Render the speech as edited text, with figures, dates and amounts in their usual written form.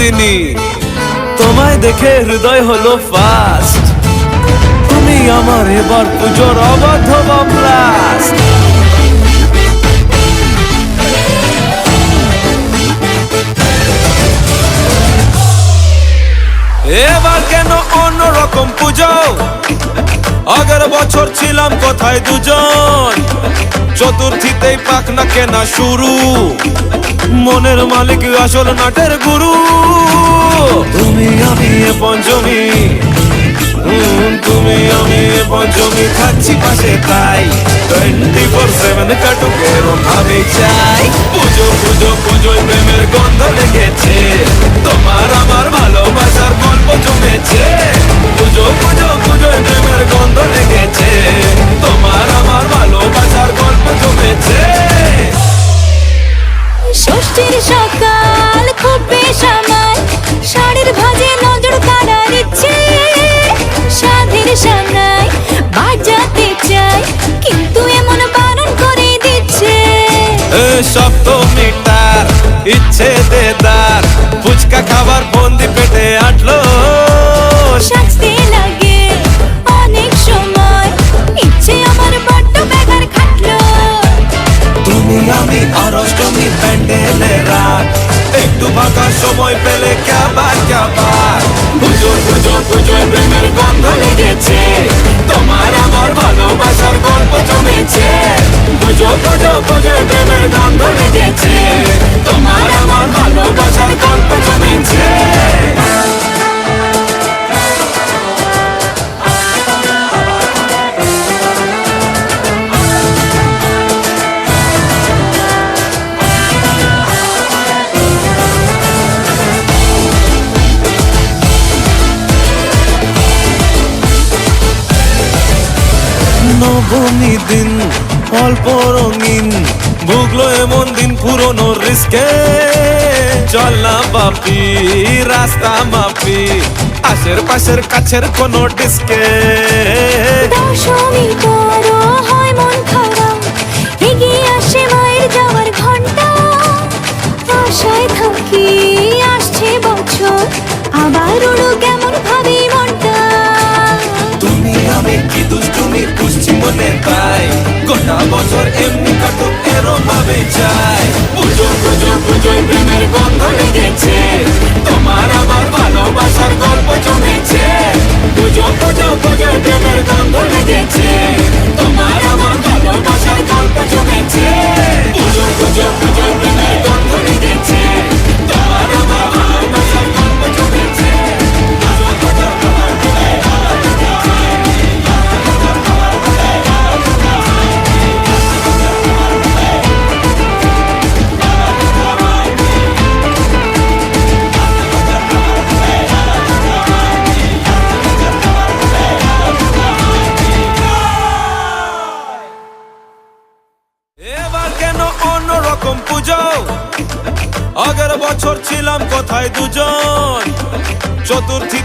নন্দিনী, তোমায় দেখে হৃদয় হলো ফাস্ট। তুমি আমার এবার পুজোর অবাধ ব্লাস্ট। এবার কেন অন্যরকম পুজো? আগের বছর ছিলাম কোথায় দুজন, চতুর্থীতেই পাক না কেনা শুরু। মনের মালিক আসল নাটের গুরু। তুমি আমি এ পঞ্চমী, তুমি আমি এ পঞ্চমী, খাচ্ছি পাশে তাই 24/7 কাটুক এরম ভাবে চাই। পুজো পুজো পুজোয় প্রেমের গন্ধ লেগেছে, তোমার আমার ভালোবাসার গল্প জমেছে। পুজো পুজো পুজোয় প্রেমের গন্ধ লেগেছে, তোমার আমার ভালোবাসার গল্প জমেছে। ষষ্ঠীর সকাল খুব বেসামাল, শাড়ির ভাজে নজর কাড়ার ইচ্ছে। সাধের সামনায় বাজাতে চাই, কিন্তু এমন বারণ করে দিচ্ছে। সপ্তমীটার ইচ্ছে দেদার, ফুচকা খাবার বন্দি পেটে আটলো। সাজতে লাগে অনেক সময়, ইচ্ছে আমার বড্ড বেগার খাটলো। তুমি আমি আর অষ্টমী প্যান্ডেলে রাত, একটু ফাঁকা সময় পেলে কাবার কাবার। পুজো পুজো পুজোয় প্রেমের গন্ধ লেগেছে, তোমার আমার ভালোবাসার গল্প জমেছে। পুজো পুজো পুজোয় প্রেমের গন্ধ লেগেছে, তোমার আমার ভালোবাসার গল্প জমেছে। নবমী দিন অল্প রঙিন, ভুগলো এমন দিন পুরনো রিস্কে। চল না বাপি রাস্তা মাপি, আশের পাশের কাছের কোনো ডিস্কে। দশমী করো হয় মন খারাপ, এগিয়ে আসে মায়ের যাওয়ার ঘন্টা। আশায় থাকি আসছে বছর, আবার উড়ো কেমন ভাবি মনটা। তুমি আমি কি দুষ্টুমি বুঝছি মনে তাই, গোটা বছর এমনি কাটুক এরম ভাবে চাই। পুজো পুজো পুজোয় প্রেমের গন্ধ লেগেছে, তোমার আমার ভালোবাসার গল্প জমেছে। পুজো পুজো পুজোয় প্রেমের গন্ধ লেগেছে, তোমার আমার ভালোবাসার গল্প জমেছে। পুজো পুজো পুজোয় প্রেমের গন্ধ লেগেছে, তোমার আমার ভালোবাসার গল্প জমেছে। এবার কেন অন্যরকম পুজো? আগের বছর ছিলাম কোথায় দুজন, চতুর্থী